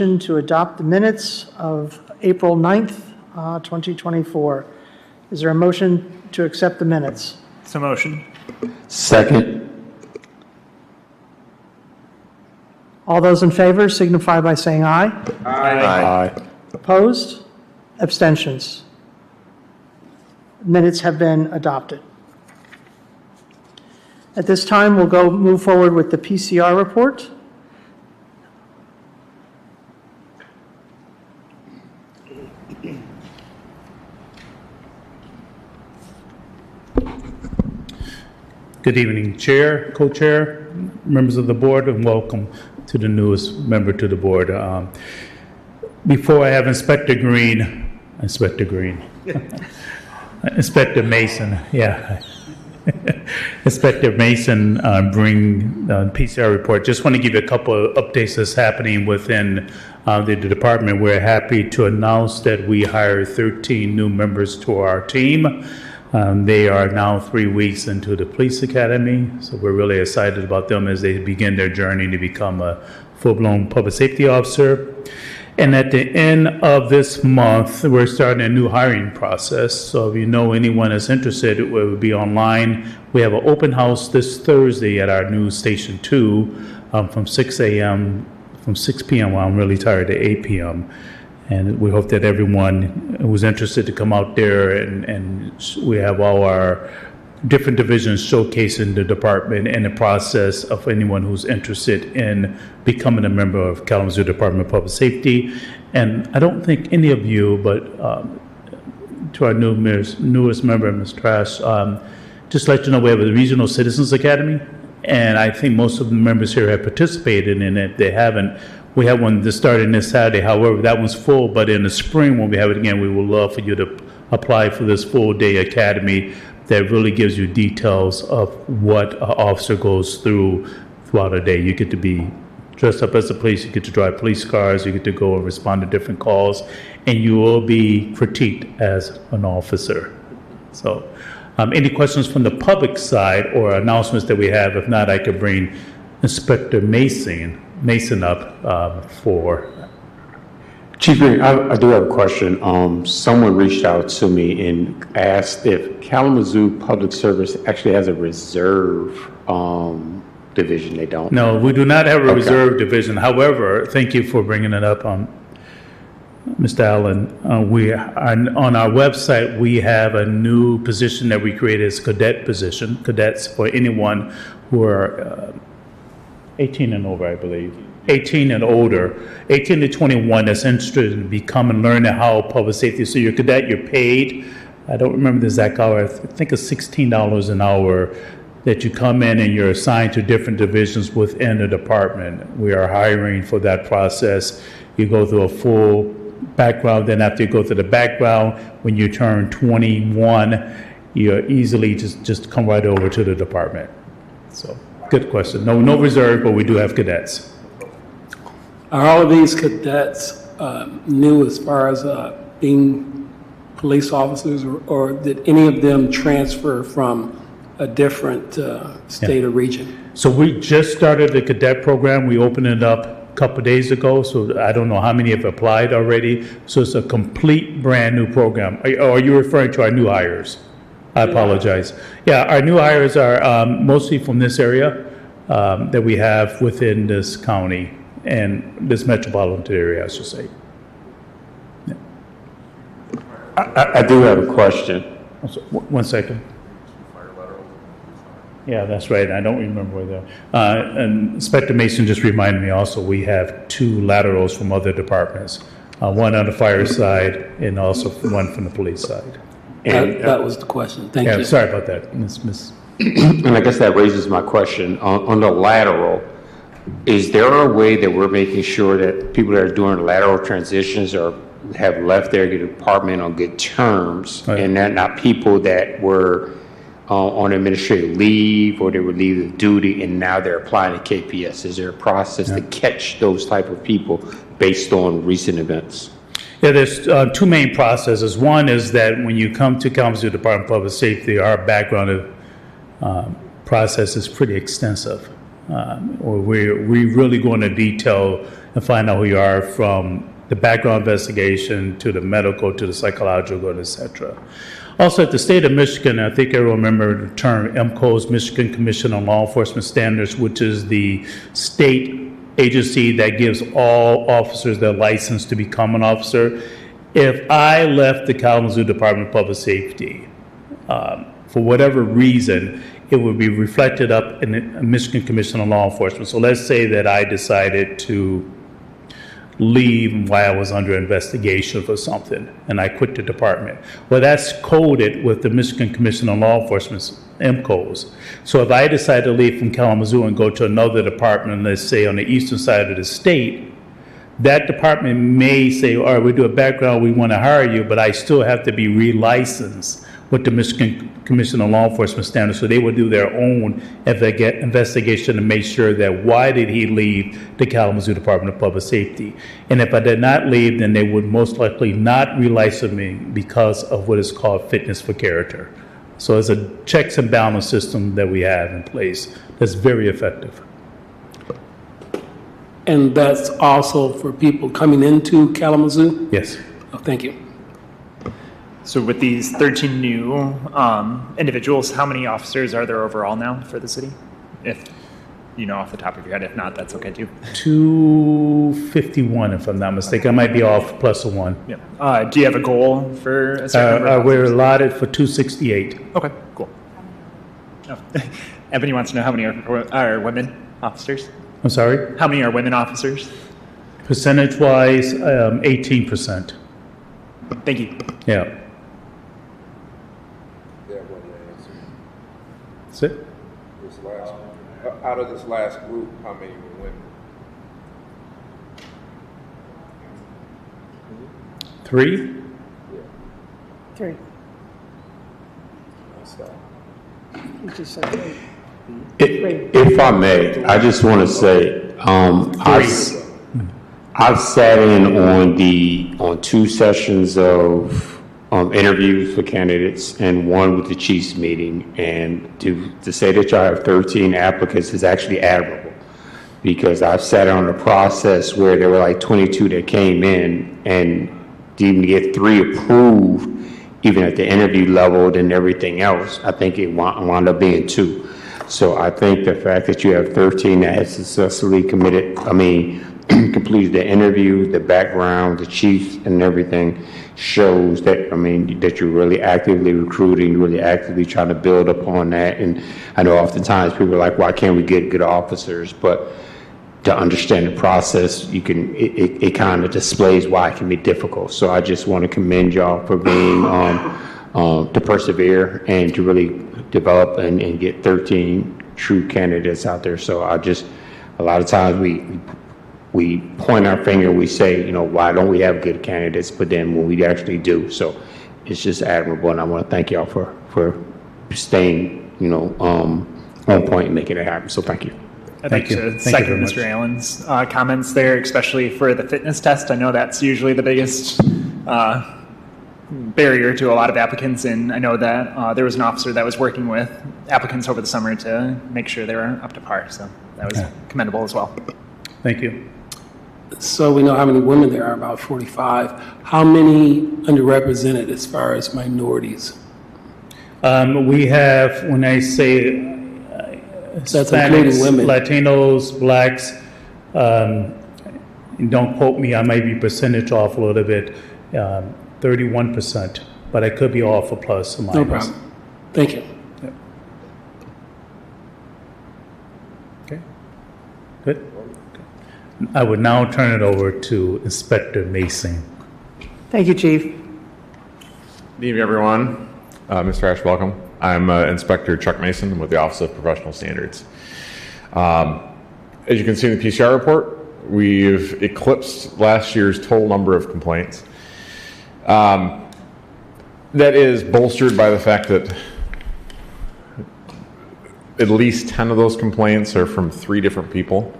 motion to adopt the minutes of April 9th, 2024. Is there a motion to accept the minutes? It's a motion. Second. All those in favor signify by saying aye. Aye. Opposed? Abstentions? Minutes have been adopted. At this time, we'll move forward with the PCR report. Good evening, Chair, Co-Chair, members of the board, and welcome to the newest member to the board. Before I have Inspector Mason, yeah. Inspector Mason bring the PCR report. Just want to give you a couple of updates that's happening within the department. We're happy to announce that we hired 13 new members to our team. They are now 3 weeks into the police academy, so we're really excited about them as they begin their journey to become a full-blown public safety officer. And at the end of this month, we're starting a new hiring process. So if you know anyone that's interested, it will be online. We have an open house this Thursday at our new Station 2 from 6 p.m. Well, I'm really tired, to 8 p.m. And we hope that everyone who's interested to come out there, and we have all our different divisions showcasing the department and the process of anyone who's interested in becoming a member of Kalamazoo Department of Public Safety. And I don't think any of you, but to our newest member, Ms. Trash, just let you know we have a Regional Citizens Academy, and I think most of the members here have participated in it. They haven't. We have one that started this Saturday. However, that one's full, but in the spring when we have it again, we would love for you to apply for this full-day academy that really gives you details of what an officer goes throughout a day. You get to be dressed up as a police, you get to drive police cars, you get to go and respond to different calls, and you will be critiqued as an officer. So any questions from the public side or announcements that we have? If not, I could bring Inspector Mason up for. Chief, I do have a question. Someone reached out to me and asked if Kalamazoo Public Service actually has a reserve division. They don't? No, we do not have a reserve division. However, thank you for bringing it up, Mr. Allen. We are, on our website, we have a new position that we created as cadet position. Cadets for anyone who are 18 and over, I believe. 18 and older, 18 to 21, that's interested in becoming, learning how public safety. So you're a cadet, you're paid. I don't remember the exact hour. I think it's $16 an hour that you come in and you're assigned to different divisions within the department. We are hiring for that process. You go through a full background. Then after you go through the background, when you turn 21, you're easily just come right over to the department. So good question. No reserve, but we do have cadets. Are all of these cadets new as far as being police officers, or did any of them transfer from a different state or region? So we just started the cadet program. We opened it up a couple of days ago, so I don't know how many have applied already. So it's a complete brand new program. Are you referring to our new hires? I apologize. Yeah, our new hires are mostly from this area that we have within this county and this metropolitan area, I should say. Yeah. I do have a question. One second. Yeah, that's right. I don't remember where and Inspector Mason just reminded me also we have 2 laterals from other departments, one on the fire side and also one from the police side. And that was the question. Thank you. Sorry about that, Miss. And I guess that raises my question. On the lateral, is there a way that we're making sure that people that are doing lateral transitions or have left their department on good terms, and they're not people that were on administrative leave or they were leave of duty and now they're applying to KPS? Is there a process to catch those type of people based on recent events? Yeah, there's 2 main processes. One is that when you come to Kalamazoo Department of Public Safety, our background process is pretty extensive. We're really going to detail and find out who you are, from the background investigation to the medical to the psychological, etc. Also, at the state of Michigan, I think everyone remember the term MCO's, Michigan Commission on Law Enforcement Standards, which is the state agency that gives all officers their license to become an officer. If I left the Kalamazoo Department of Public Safety, for whatever reason, it would be reflected up in the Michigan Commission on Law Enforcement. So let's say that I decided to leave while I was under investigation for something, and I quit the department. Well, that's coded with the Michigan Commission on Law Enforcement's MCOs. So if I decide to leave from Kalamazoo and go to another department, let's say on the eastern side of the state, that department may say, all right, we do a background, we want to hire you, but I still have to be relicensed with the Michigan Commission on Law Enforcement Standards. So they would do their own investigation to make sure that why did he leave the Kalamazoo Department of Public Safety. And if I did not leave, then they would most likely not relicense me because of what is called fitness for character. So it's a checks and balance system that we have in place that's very effective. And that's also for people coming into Kalamazoo? Yes. Oh, thank you. So with these 13 new individuals, how many officers are there overall now for the city? If you know off the top of your head, if not, that's okay too. 251, if I'm not mistaken. I might be off plus a one. Yeah. Do you have a goal for a certain number of We're officers? allotted for 268. Okay, cool. Oh. Ebony wants to know how many are women officers? I'm sorry? How many are women officers? Percentage-wise, 18%. Thank you. Yeah. That's it? Out of this last group, how many were women? 3? 3. You just said 3. If I may, I just want to say, I've sat in on 2 sessions of interviews for candidates and one with the chiefs meeting, and to say that y'all have 13 applicants is actually admirable, because I've sat on a process where there were like 22 that came in, and to even get 3 approved, even at the interview level and everything else, I think it wound up being 2. So I think the fact that you have 13 that have successfully completed the interview, the background, the chiefs and everything shows that, that you're really actively recruiting, really actively trying to build upon that. And I know oftentimes people are like, why can't we get good officers? But to understand the process, it kind of displays why it can be difficult. So I just want to commend y'all for being, to persevere and to really develop and get 13 true candidates out there. So a lot of times we point our finger, we say, why don't we have good candidates? But then when we actually do, so it's just admirable. And I want to thank y'all for staying, on point and making it happen. So thank you. I'd like to second Mr. Allen's comments there, especially for the fitness test. I know that's usually the biggest barrier to a lot of applicants, and I know that there was an officer that was working with applicants over the summer to make sure they were up to par. So that was commendable as well. Thank you. So we know how many women there are, about 45. How many underrepresented as far as minorities? We have, when I say That's Hispanics, including women. Latinos, blacks, and don't quote me, I might be percentage off a little bit, 31%, but I could be off a plus or minus. No problem. Thank you. Yep. Okay, good. I would now turn it over to Inspector Mason. Thank you, Chief. Good evening, everyone. Mr. Ash, welcome. I'm Inspector Chuck Mason with the Office of Professional Standards. As you can see in the PCR report, we've eclipsed last year's total number of complaints. That is bolstered by the fact that at least 10 of those complaints are from 3 different people.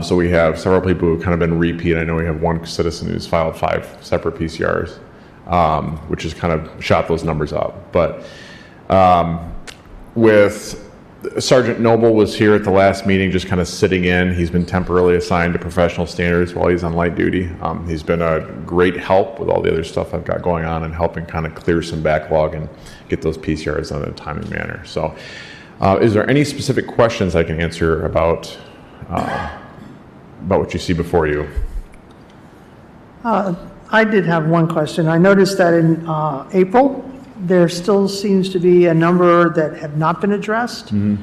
So we have several people who kind of been repeat. I know we have one citizen who's filed 5 separate PCRs, which has kind of shot those numbers up. But with Sergeant Noble was here at the last meeting, just kind of sitting in. He's been temporarily assigned to professional standards while he's on light duty. He's been a great help with all the other stuff I've got going on and helping kind of clear some backlog and get those PCRs done in a timely manner. So, is there any specific questions I can answer about what you see before you? I did have one question. I noticed that in April, there still seems to be a number that have not been addressed. And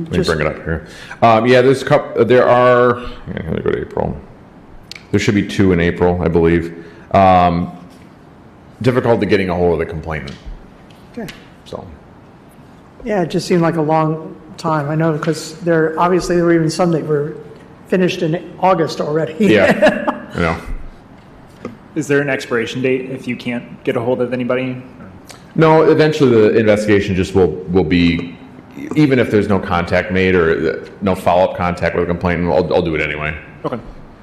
Let me bring it up here. Yeah, there's a couple. There are. Let me go to April. There should be 2 in April, I believe. Difficulty getting a hold of the complainant. Okay. So. Yeah, it just seemed like a long time. I know because there were even some that were finished in August already. Yeah. I know. Is there an expiration date if you can't get a hold of anybody? No, eventually the investigation just will be, even if there's no contact made or no follow-up contact with a complainant, I'll do it anyway. Okay,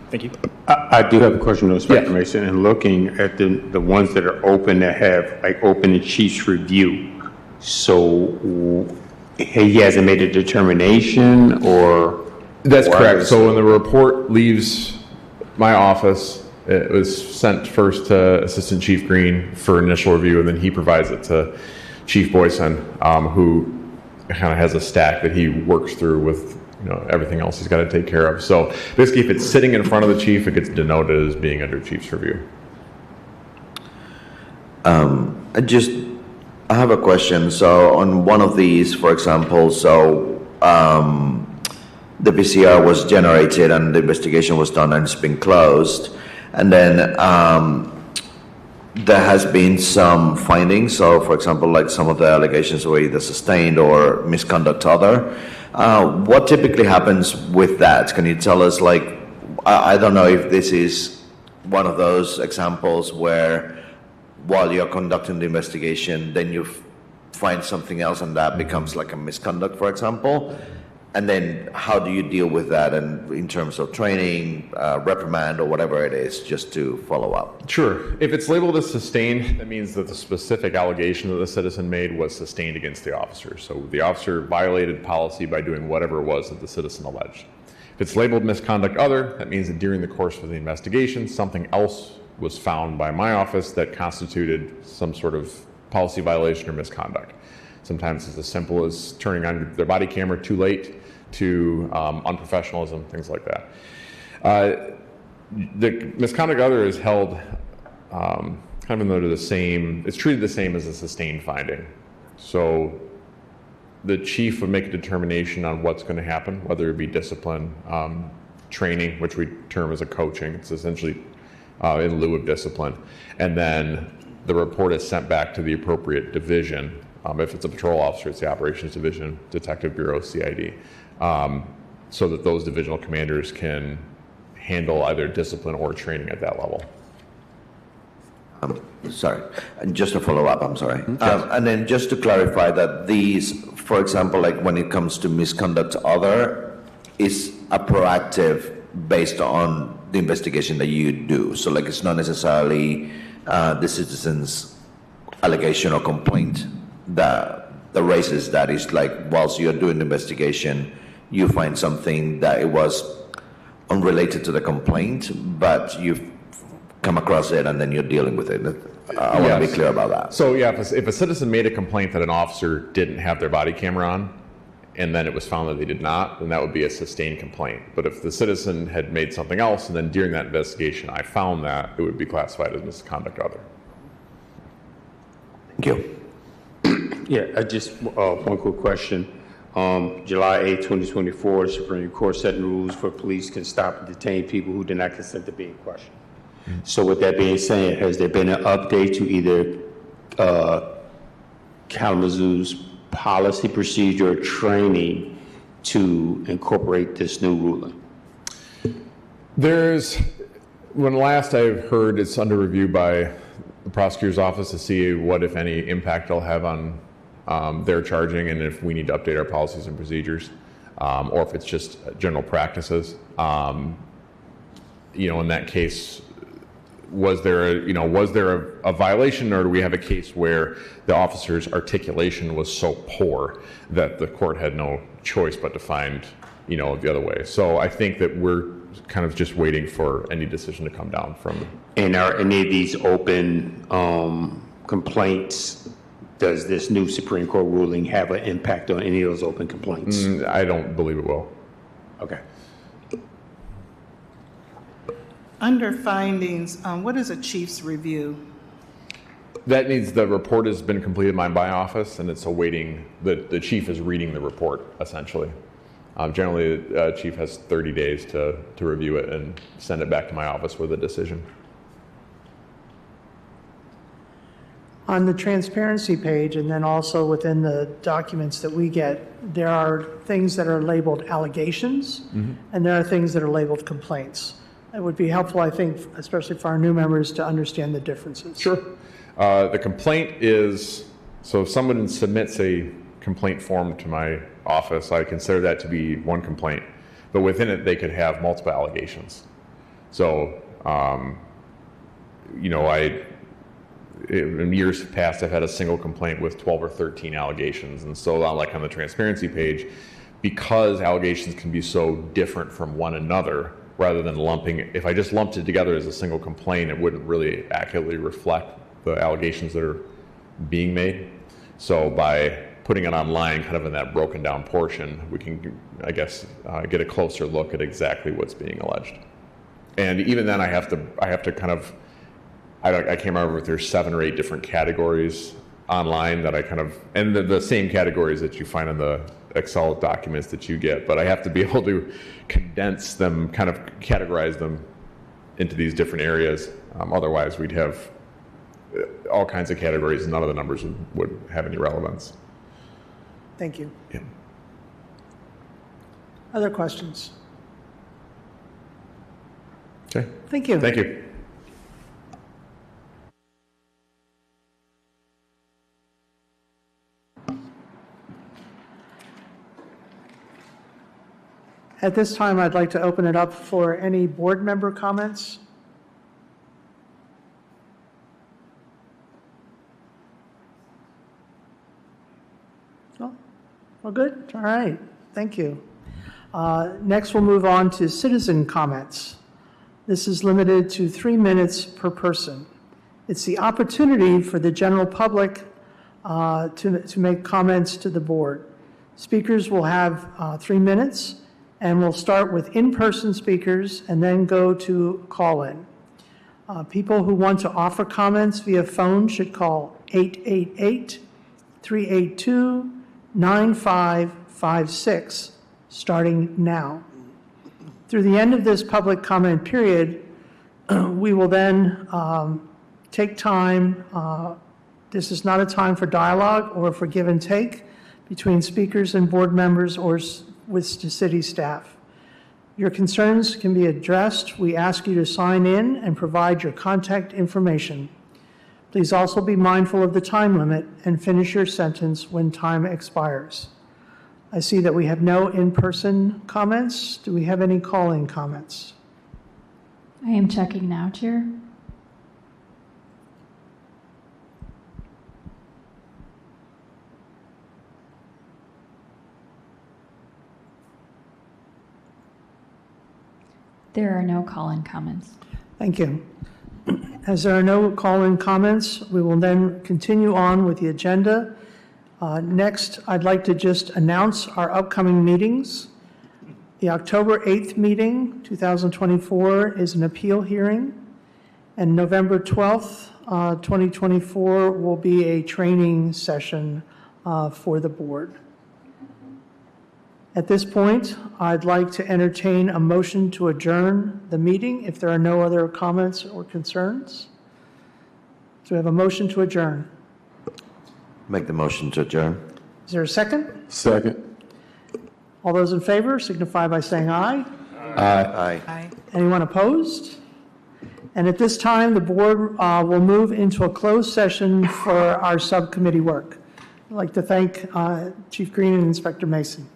thank you. I do have a question, Inspector Yes. Mason, and looking at the ones that are open that have like open and chief's review. So he hasn't made a determination or? That's or correct. is So it- when the report leaves my office, it was sent first to Assistant Chief Green for initial review, and then he provides it to Chief Boyson, who kind of has a stack that he works through with everything else he's got to take care of. So basically, if it's sitting in front of the chief, it gets denoted as being under Chief's review. I have a question. So on one of these, for example, the PCR was generated and the investigation was done and it's been closed. And then there has been some findings. So, for example, like some of the allegations were either sustained or misconduct other. What typically happens with that? Can you tell us, like, I don't know if this is one of those examples where while you're conducting the investigation, then you find something else and that becomes like a misconduct, for example. And then how do you deal with that and in terms of training, reprimand, or whatever it is, just to follow up? Sure. If it's labeled as sustained, that means that the specific allegation that the citizen made was sustained against the officer. So the officer violated policy by doing whatever it was that the citizen alleged. If it's labeled misconduct other, that means that during the course of the investigation, something else was found by my office that constituted some sort of policy violation or misconduct. Sometimes it's as simple as turning on their body camera too late to unprofessionalism, things like that. The misconduct other is held kind of under the same, it's treated the same as a sustained finding. So the chief would make a determination on what's going to happen, whether it be discipline, training, which we term as a coaching. It's essentially in lieu of discipline. And then the report is sent back to the appropriate division. If it's a patrol officer, it's the Operations Division, Detective Bureau, CID, so that those divisional commanders can handle either discipline or training at that level. Sorry, and just to follow up, I'm sorry. And then just to clarify that these, for example, like when it comes to misconduct other, is a proactive based on the investigation that you do. So like it's not necessarily the citizen's allegation or complaint that raises that. Is like whilst you're doing the investigation, you find something that it was unrelated to the complaint, but you've come across it and then you're dealing with it. I want to be clear about that. So yeah, if a citizen made a complaint that an officer didn't have their body camera on, and then it was found that they did not, then that would be a sustained complaint. But if the citizen had made something else, and then during that investigation I found that, it would be classified as misconduct other. Thank you. Yeah, I just, one quick question. July 8, 2024, the Supreme Court setting rules for police can stop and detain people who did not consent to being questioned. So with that being said, has there been an update to either Kalamazoo's policy, procedure, or training to incorporate this new ruling? When last I've heard, it's under review by the prosecutor's office to see what, if any, impact it'll have on their charging and if we need to update our policies and procedures, or if it's just general practices. In that case, was there a violation, or do we have a case where the officer's articulation was so poor that the court had no choice but to find, the other way? So I think that we're kind of just waiting for any decision to come down from. And are any of these open complaints, does this new Supreme Court ruling have an impact on any of those open complaints? I don't believe it will. Okay. Under findings, what is a chief's review? That means the report has been completed by my office, and it's awaiting, the chief is reading the report, essentially. Generally, the chief has 30 days to review it and send it back to my office with a decision. On the transparency page, and then also within the documents that we get, there are things that are labeled allegations, and there are things that are labeled complaints. It would be helpful, I think, especially for our new members, to understand the differences. Sure. The complaint is, so if someone submits a complaint form to my office, I consider that to be one complaint, but within it they could have multiple allegations. So, in years past, I've had a single complaint with 12 or 13 allegations, and so like on the transparency page, because allegations can be so different from one another, rather than lumping, if I just lumped it together as a single complaint, it wouldn't really accurately reflect the allegations that are being made. So by putting it online, kind of in that broken down portion, we can, I guess, get a closer look at exactly what's being alleged. And even then, I have to kind of, I can't remember if there's 7 or 8 different categories online that I kind of, and the same categories that you find in the Excel documents that you get, but I have to be able to condense them, kind of categorize them into these different areas. Otherwise, we'd have all kinds of categories, and none of the numbers would have any relevance. Thank you. Yeah. Other questions? Okay. Thank you. Thank you. At this time, I'd like to open it up for any board member comments. Oh, well, good. All right. Thank you. Next, we'll move on to citizen comments. This is limited to 3 minutes per person. It's the opportunity for the general public to make comments to the board. Speakers will have 3 minutes. And we'll start with in-person speakers and then go to call-in. People who want to offer comments via phone should call 888-382-9556, starting now. Through the end of this public comment period, we will then take time. This is not a time for dialogue or for give and take between speakers and board members or with city staff. Your concerns can be addressed. We ask you to sign in and provide your contact information. Please also be mindful of the time limit and finish your sentence when time expires. I see that we have no in-person comments. Do we have any call-in comments? I am checking now, Chair. There are no call-in comments. Thank you. As there are no call-in comments, we will then continue on with the agenda. Next, I'd like to just announce our upcoming meetings. The October 8th meeting, 2024, is an appeal hearing, and November 12th, 2024, will be a training session for the board. At this point, I'd like to entertain a motion to adjourn the meeting if there are no other comments or concerns. So we have a motion to adjourn. Make the motion to adjourn. Is there a second? Second. All those in favor signify by saying aye. Aye. Aye. Anyone opposed? And at this time, the board will move into a closed session for our subcommittee work. I'd like to thank Chief Green and Inspector Mason.